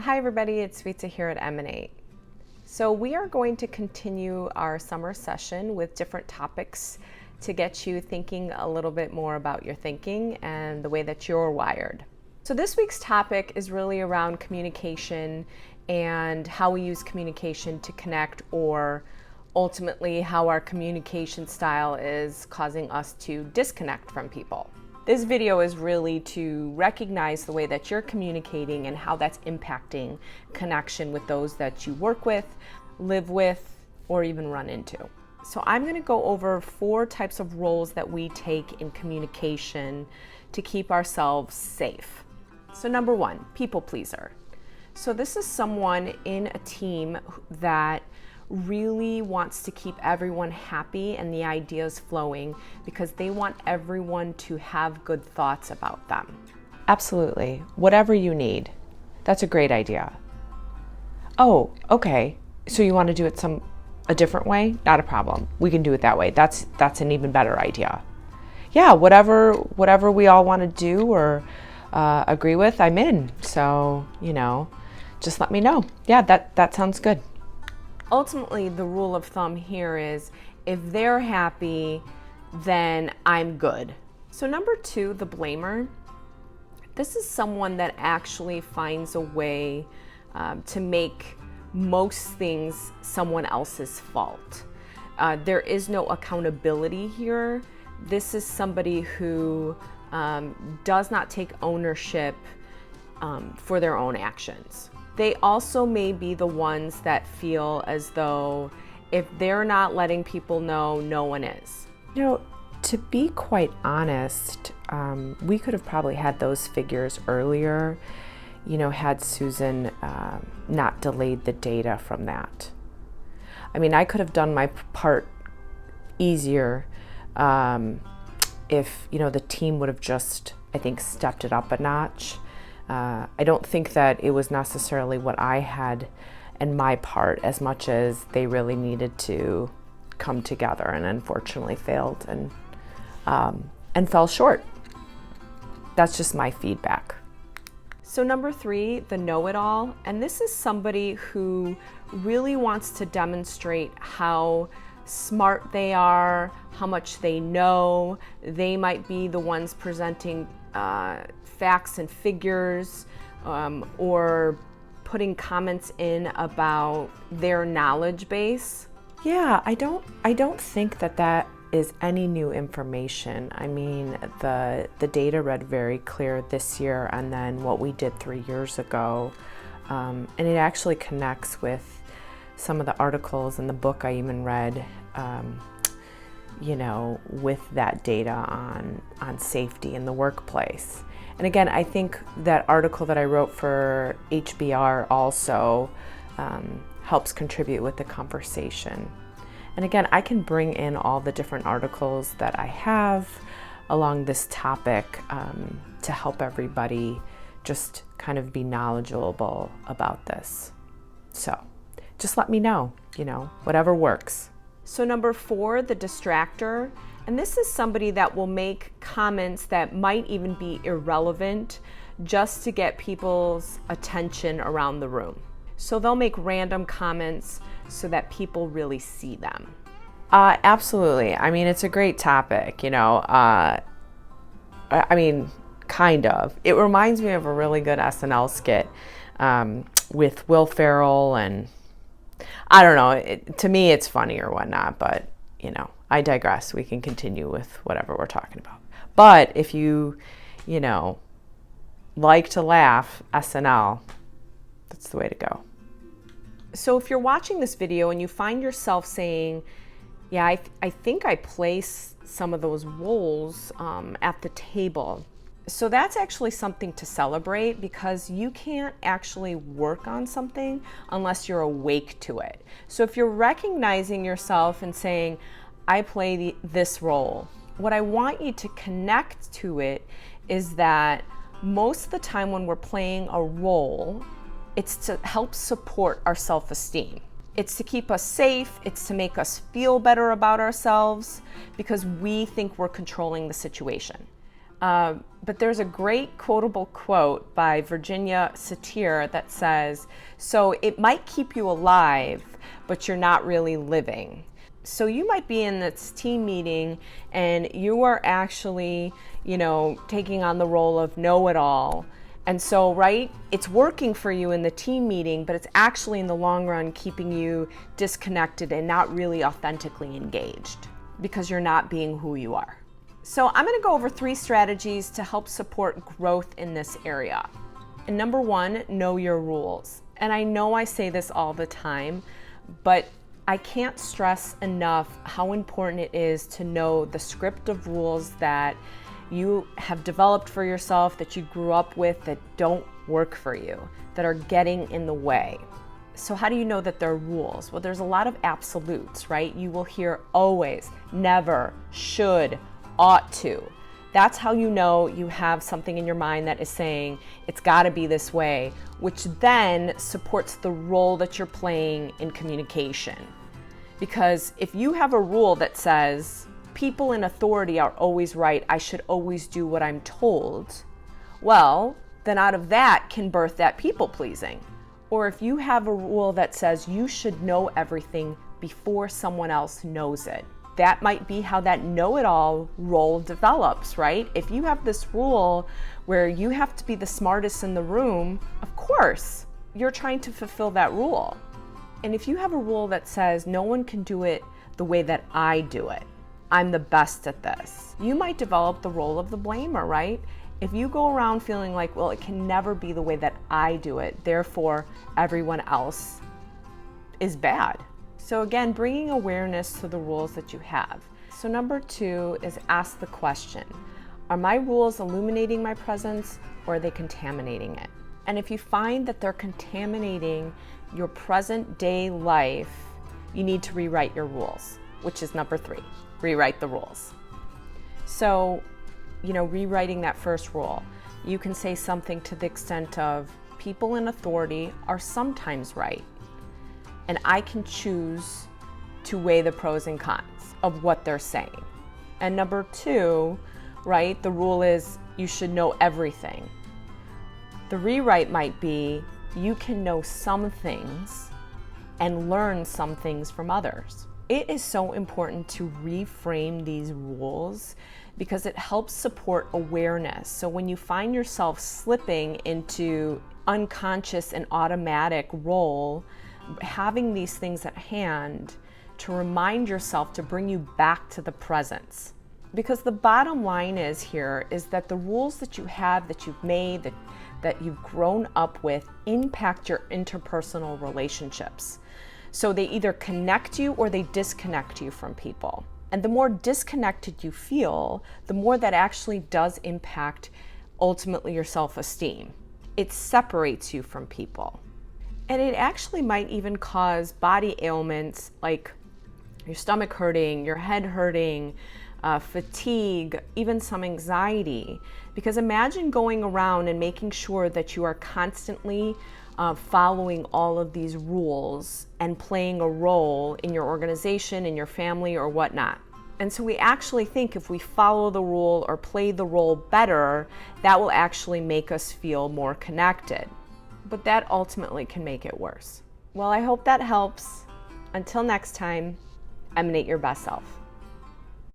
Hi everybody, it's Rita here at Emanate. So we are going to continue our summer session with different topics to get you thinking a little bit more about your thinking and the way that you're wired. So this week's topic is really around communication and how we use communication to connect, or ultimately how our communication style is causing us to disconnect from people. This video is really to recognize the way that you're communicating and how that's impacting connection with those that you work with, live with, or even run into. So I'm going to go over 4 types of roles that we take in communication to keep ourselves safe. So number 1, people pleaser. So this is someone in a team that really wants to keep everyone happy and the ideas flowing because they want everyone to have good thoughts about them. Absolutely. Whatever you need. That's a great idea. Oh, okay. So you want to do it a different way? Not a problem. We can do it that way. That's an even better idea. Yeah, whatever we all want to do or agree with, I'm in. So, just let me know. Yeah, that sounds good. Ultimately, the rule of thumb here is if they're happy, then I'm good. So number 2, the blamer. This is someone that actually finds a way to make most things someone else's fault. There is no accountability here. This is somebody who does not take ownership for their own actions. They also may be the ones that feel as though if they're not letting people know, no one is. To be quite honest, we could have probably had those figures earlier, had Susan not delayed the data from that. I mean, I could have done my part easier if, the team would have just, I think, stepped it up a notch. I don't think that it was necessarily what I had in my part as much as they really needed to come together, and unfortunately failed and fell short. That's just my feedback. So number 3, the know-it-all. And this is somebody who really wants to demonstrate how smart they are, how much they know. They might be the ones presenting facts and figures, or putting comments in about their knowledge base. Yeah, I don't think that is any new information. I mean, the data read very clear this year, and then what we did 3 years ago, and it actually connects with some of the articles in the book I even read, with that data on safety in the workplace. And again, I think that article that I wrote for HBR also helps contribute with the conversation. And again, I can bring in all the different articles that I have along this topic to help everybody just kind of be knowledgeable about this. So just let me know, whatever works. So number 4, the distractor. And this is somebody that will make comments that might even be irrelevant just to get people's attention around the room. So they'll make random comments so that people really see them. Absolutely. I mean, it's a great topic, I mean, kind of. It reminds me of a really good SNL skit with Will Ferrell, and I don't know, to me it's funny or whatnot, but I digress. We can continue with whatever we're talking about. But if you, like to laugh, SNL, that's the way to go. So if you're watching this video and you find yourself saying, yeah, I think I place some of those roles at the table. So that's actually something to celebrate, because you can't actually work on something unless you're awake to it. So if you're recognizing yourself and saying, I play this role, what I want you to connect to it is that most of the time when we're playing a role, it's to help support our self-esteem. It's to keep us safe. It's to make us feel better about ourselves because we think we're controlling the situation. But there's a great quotable quote by Virginia Satir that says, "So it might keep you alive, but you're not really living." So you might be in this team meeting and you are actually, taking on the role of know-it-all. And so, right, it's working for you in the team meeting, but it's actually in the long run keeping you disconnected and not really authentically engaged because you're not being who you are. So I'm going to go over 3 strategies to help support growth in this area. And number 1, know your rules. And I know I say this all the time, but I can't stress enough how important it is to know the script of rules that you have developed for yourself, that you grew up with, that don't work for you, that are getting in the way. So how do you know that they're rules? Well, there's a lot of absolutes, right? You will hear always, never, should, ought to. That's how you know you have something in your mind that is saying it's got to be this way, which then supports the role that you're playing in communication. Because if you have a rule that says people in authority are always right, I should always do what I'm told, well, then out of that can birth that people pleasing. Or if you have a rule that says you should know everything before someone else knows it, that might be how that know-it-all role develops, right? If you have this rule where you have to be the smartest in the room, of course, you're trying to fulfill that rule. And if you have a rule that says no one can do it the way that I do it, I'm the best at this, you might develop the role of the blamer, right? If you go around feeling like, well, it can never be the way that I do it, therefore everyone else is bad. So again, bringing awareness to the rules that you have. So number 2 is ask the question, are my rules illuminating my presence or are they contaminating it? And if you find that they're contaminating your present day life, you need to rewrite your rules, which is number 3, rewrite the rules. So, rewriting that first rule, you can say something to the extent of, people in authority are sometimes right, and I can choose to weigh the pros and cons of what they're saying. And number 2, right, the rule is you should know everything. The rewrite might be, you can know some things and learn some things from others. It is so important to reframe these rules because it helps support awareness. So when you find yourself slipping into unconscious and automatic role, having these things at hand to remind yourself to bring you back to the presence. Because the bottom line is that the rules that you have, that you've made, that you've grown up with impact your interpersonal relationships. So they either connect you or they disconnect you from people. And the more disconnected you feel, the more that actually does impact ultimately your self-esteem. It separates you from people. And it actually might even cause body ailments like your stomach hurting, your head hurting, fatigue, even some anxiety. Because imagine going around and making sure that you are constantly following all of these rules and playing a role in your organization, in your family, or whatnot. And so we actually think if we follow the rule or play the role better, that will actually make us feel more connected. But that ultimately can make it worse. Well, I hope that helps. Until next time, emanate your best self.